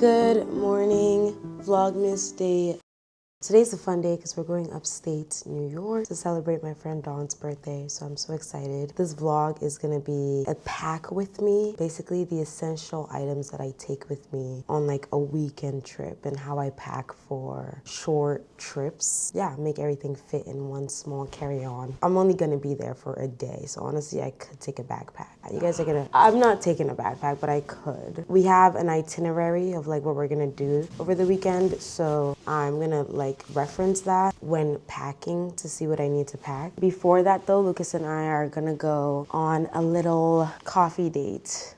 Good morning, Vlogmas day. Today's a fun day because we're going upstate New York to celebrate my friend Dawn's birthday, so I'm so excited. This vlog is gonna be a pack with me, basically the essential items that I take with me on like a weekend trip and how I pack for short trips. Yeah, make everything fit in one small carry-on. I'm only gonna be there for a day, so honestly I could take a backpack. You guys are gonna, I'm not taking a backpack, but I could. We have an itinerary of like what we're gonna do over the weekend, so I'm gonna like reference that when packing to see what I need to pack. Before that though, Lucas and I are gonna go on a little coffee date.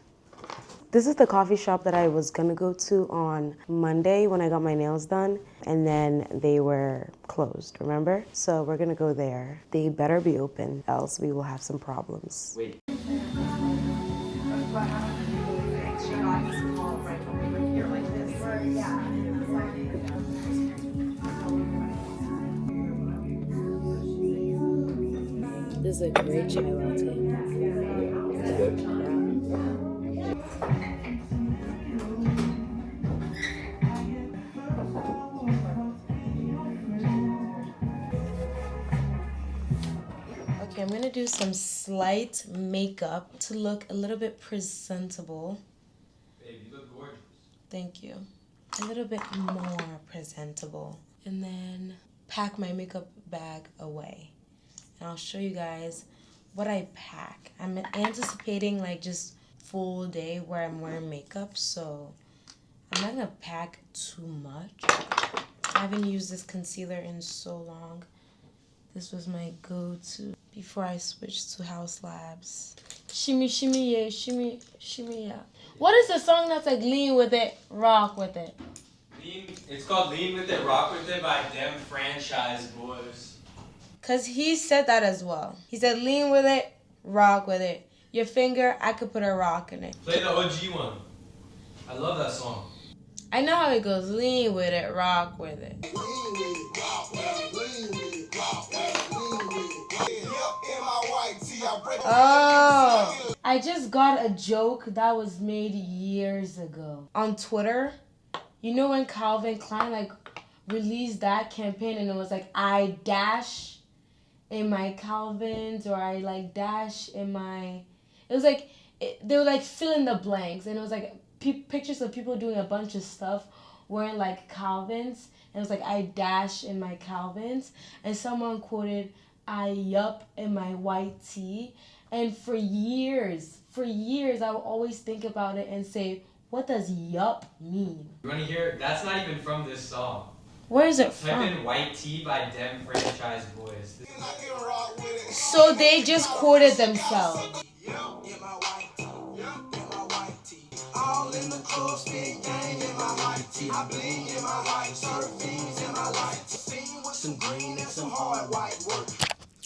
This is the coffee shop that I was gonna go to on Monday when I got my nails done, and then they were closed, remember? So we're gonna go there. They better be open, else we will have some problems. Wait. This is a great chai latte. Okay, I'm gonna do some slight makeup to look a little bit presentable. Babe, you look gorgeous. Thank you. A little bit more presentable. And then pack my makeup bag away. And I'll show you guys what I pack. I'm anticipating like just full day where I'm wearing makeup, so I'm not gonna pack too much. I haven't used this concealer in so long. This was my go-to before I switched to House Labs. Shimmy, shimmy, yeah, shimmy, shimmy, yeah. What is the song that's like lean with it, rock with it? It's called Lean With It, Rock With It by Dem Franchise Boys. Cause he said that as well. He said lean with it, rock with it. Your finger, I could put a rock in it. Play the OG one. I love that song. I know how it goes. Lean with it, rock with it. Oh, I just got a joke that was made years ago on Twitter. You know when Calvin Klein like released that campaign and it was like I dash in my Calvins or I like dash in my, it was like they were like fill in the blanks and it was like pictures of people doing a bunch of stuff wearing like Calvins and it was like I dash in my Calvins and someone quoted I yup in my white tee, and for years I would always think about it and say, what does yup mean? You wanna hear? That's not even from this song. Where is it from? Type in White Tee by Dem Franchise Boys. So they just quoted themselves.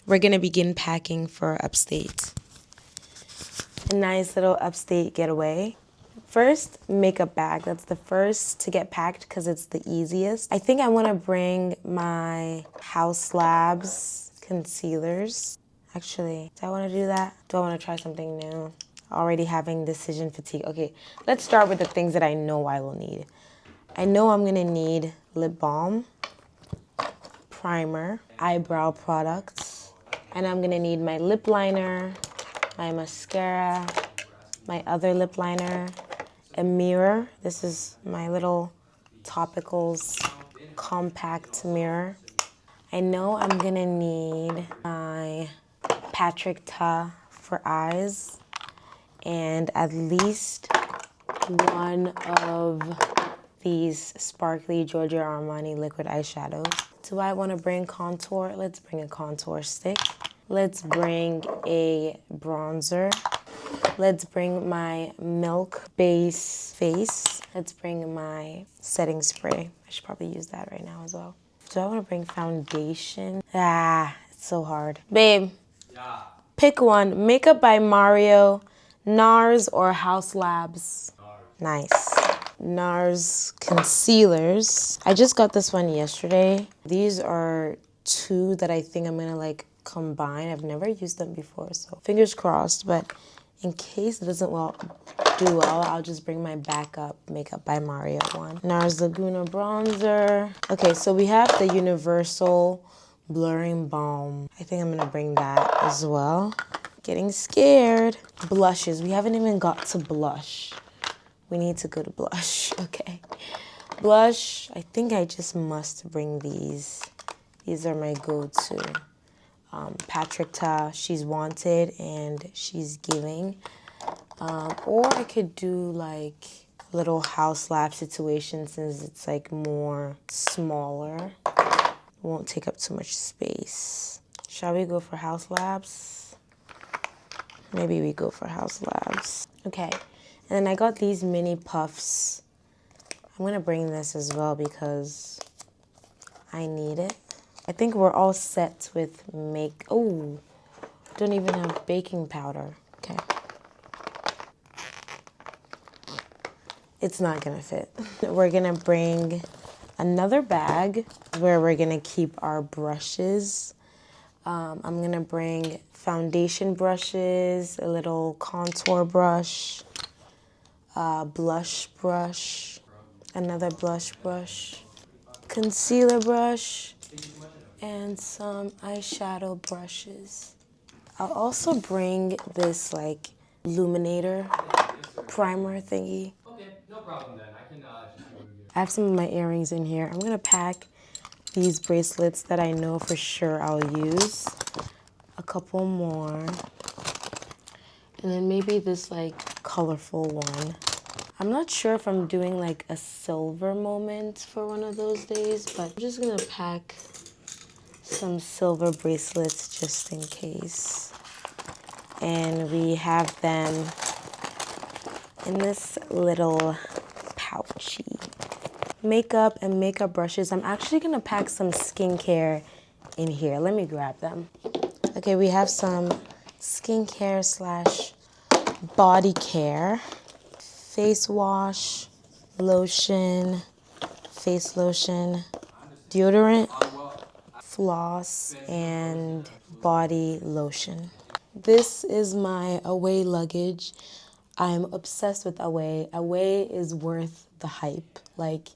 We're gonna begin packing for upstate. A nice little upstate getaway. First, makeup bag. That's the first to get packed because it's the easiest. I think I want to bring my House Labs concealers. Actually, do I want to do that? Do I want to try something new? Already having decision fatigue. Okay, let's start with the things that I know I will need. I know I'm going to need lip balm, primer, eyebrow products, and I'm going to need my lip liner, my mascara, my other lip liner, a mirror. This is my little Topicals compact mirror. I know I'm gonna need my Patrick Ta for eyes and at least one of these sparkly Giorgio Armani liquid eyeshadows. Do I want to bring contour? Let's bring a contour stick. Let's bring a bronzer. Let's bring my milk base face. Let's bring my setting spray. I should probably use that right now as well. Do I want to bring foundation? It's so hard. Babe, Yeah. pick one. Makeup by Mario, NARS, or House Labs? NARS. Nice. NARS concealers. I just got this one yesterday. These are two that I think I'm gonna like combine. I've never used them before, so fingers crossed, but In case it doesn't do well, I'll just bring my backup Makeup by Mario one. NARS Laguna bronzer. Okay, so we have the Universal Blurring Balm. I think I'm gonna bring that as well. Getting scared. Blushes. We haven't even got to blush. We need to go to blush. Okay. Blush. I think I just must bring these. These are my go-to. Patrick Ta, She's Wanted and She's Giving. Or I could do like a little house lab situation since it's like more smaller. It won't take up too much space. Shall we go for house labs? Maybe we go for house labs. Okay, and then I got these mini puffs. I'm gonna bring this as well because I need it. I think we're all set with oh, don't even have baking powder. Okay. It's not gonna fit. We're gonna bring another bag where we're gonna keep our brushes. I'm gonna bring foundation brushes, a little contour brush, blush brush, another blush brush, concealer brush, and some eyeshadow brushes. I'll also bring this like illuminator primer thingy. Okay, no problem then. I can just remove you. I have some of my earrings in here. I'm gonna pack these bracelets that I know for sure I'll use. A couple more. And then maybe this like colorful one. I'm not sure if I'm doing like a silver moment for one of those days, but I'm just gonna pack some silver bracelets just in case. And we have them in this little pouchy. Makeup and makeup brushes. I'm actually gonna pack some skincare in here. Let me grab them. Okay, we have some skincare slash body care. Face wash, lotion, face lotion, deodorant, floss, and body lotion. This is my Away luggage. I'm obsessed with Away. Away is worth the hype. Like,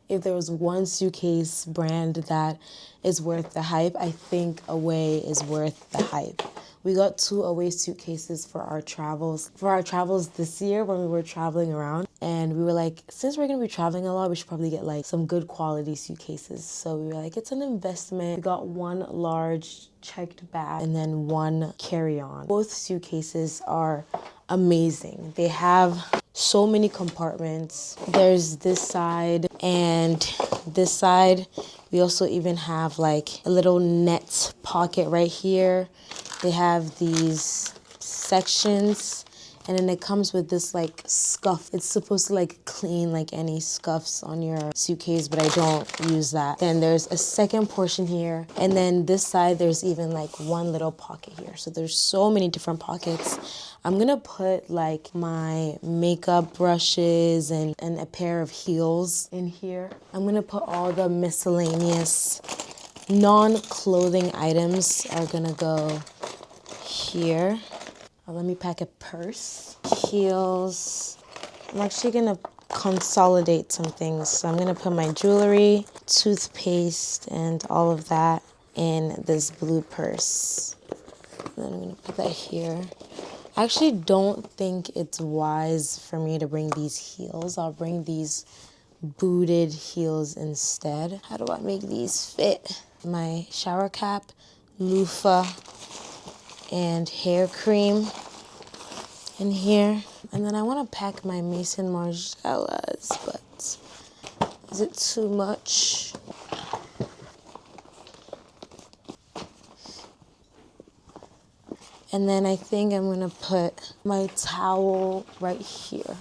if there was one suitcase brand that is worth the hype, I think Away is worth the hype. We got 2 Away suitcases for our travels. For our travels this year when we were traveling around. And we were like, since we're gonna be traveling a lot, we should probably get like some good quality suitcases. So we were like, it's an investment. We got 1 large checked bag and then 1 carry-on. Both suitcases are amazing. They have so many compartments. There's this side and this side. We also even have like a little net pocket right here. They have these sections and then it comes with this like scuff. It's supposed to like clean like any scuffs on your suitcase, but I don't use that. Then there's a second portion here. And then this side, there's even like 1 little pocket here. So there's so many different pockets. I'm gonna put like my makeup brushes and a pair of heels in here. I'm gonna put all the miscellaneous non-clothing items are gonna go here. Let me pack a purse, heels. I'm actually gonna consolidate some things. So I'm gonna put my jewelry, toothpaste, and all of that in this blue purse. Then I'm gonna put that here. I actually don't think it's wise for me to bring these heels. I'll bring these booted heels instead. How do I make these fit? My shower cap, loofah, and hair cream in here. And then I want to pack my Maison Margielas, but is it too much? And then I think I'm gonna put my towel right here.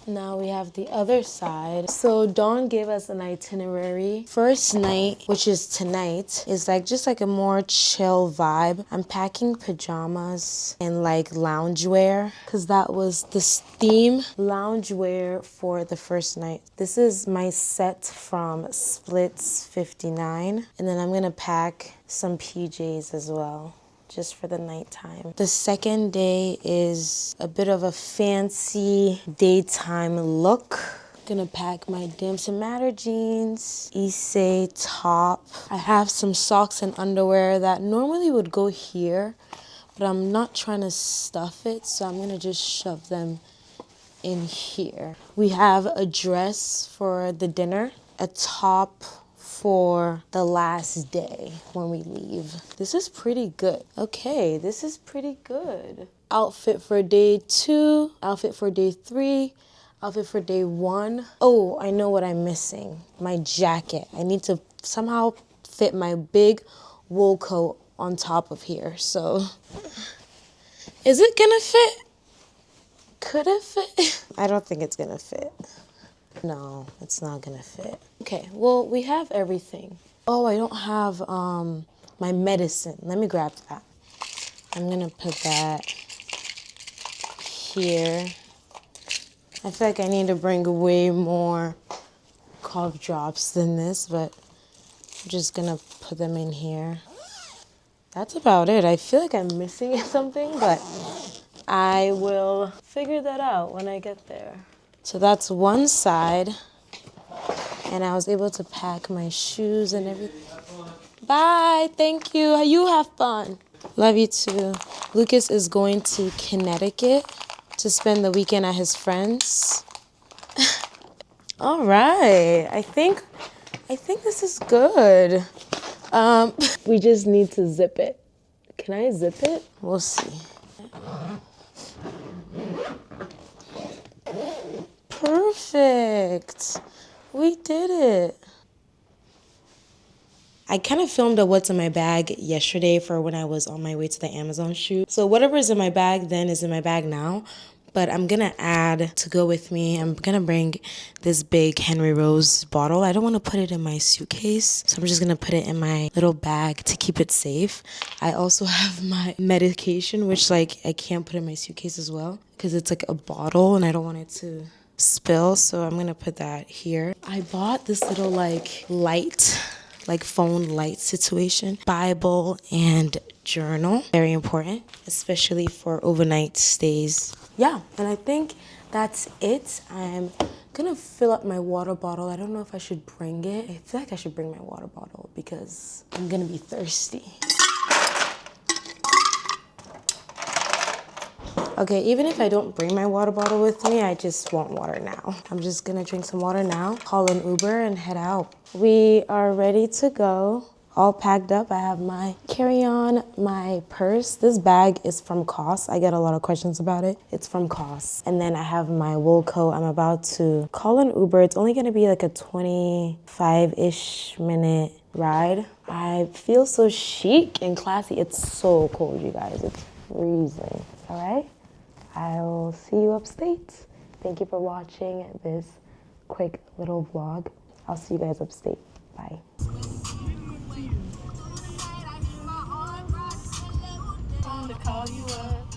Now we have the other side. So Dawn gave us an itinerary. First night, which is tonight, is like just like a more chill vibe. I'm packing pajamas and like loungewear because that was the theme. Loungewear for the first night. This is my set from Splits 59. And then I'm gonna pack some PJs as well, just for the nighttime. The second day is a bit of a fancy daytime look. Gonna pack my Damson Matter jeans, Issei top. I have some socks and underwear that normally would go here, but I'm not trying to stuff it, so I'm gonna just shove them in here. We have a dress for the dinner, a top for the last day when we leave. This is pretty good. Okay, this is pretty good. Outfit for day 2, outfit for day 3, outfit for day 1. Oh, I know what I'm missing. My jacket. I need to somehow fit my big wool coat on top of here. So, is it gonna fit? Could it fit? I don't think it's gonna fit. No, it's not gonna fit. Okay, well, we have everything. Oh, I don't have my medicine. Let me grab that. I'm gonna put that here. I feel like I need to bring way more cough drops than this, but I'm just gonna put them in here. That's about it. I feel like I'm missing something, but I will figure that out when I get there. So that's one side, and I was able to pack my shoes and everything. Bye, thank you. You have fun. Love you too. Lucas is going to Connecticut to spend the weekend at his friends. All right, I think this is good. We just need to zip it. Can I zip it? We'll see. Perfect. We did it. I kind of filmed a what's in my bag yesterday for when I was on my way to the Amazon shoot. So whatever is in my bag then is in my bag now. But I'm gonna add to go with me. I'm gonna bring this big Henry Rose bottle. I don't wanna put it in my suitcase, so I'm just gonna put it in my little bag to keep it safe. I also have my medication, which like I can't put in my suitcase as well because it's like a bottle and I don't want it to spill, so I'm gonna put that here. I bought this little like light, like phone light situation, Bible and journal, very important, especially for overnight stays. Yeah, and I think that's it. I'm gonna fill up my water bottle. I don't know if I should bring it. I feel like I should bring my water bottle because I'm gonna be thirsty. Okay, even if I don't bring my water bottle with me, I just want water now. I'm just gonna drink some water now, call an Uber, and head out. We are ready to go. All packed up. I have my carry-on, my purse. This bag is from COS. I get a lot of questions about it. It's from COS. And then I have my wool coat. I'm about to call an Uber. It's only gonna be like a 25-ish minute ride. I feel so chic and classy. It's so cold, you guys. It's freezing, all right? I'll see you upstate. Thank you for watching this quick little vlog. I'll see you guys upstate. Bye. To call you up.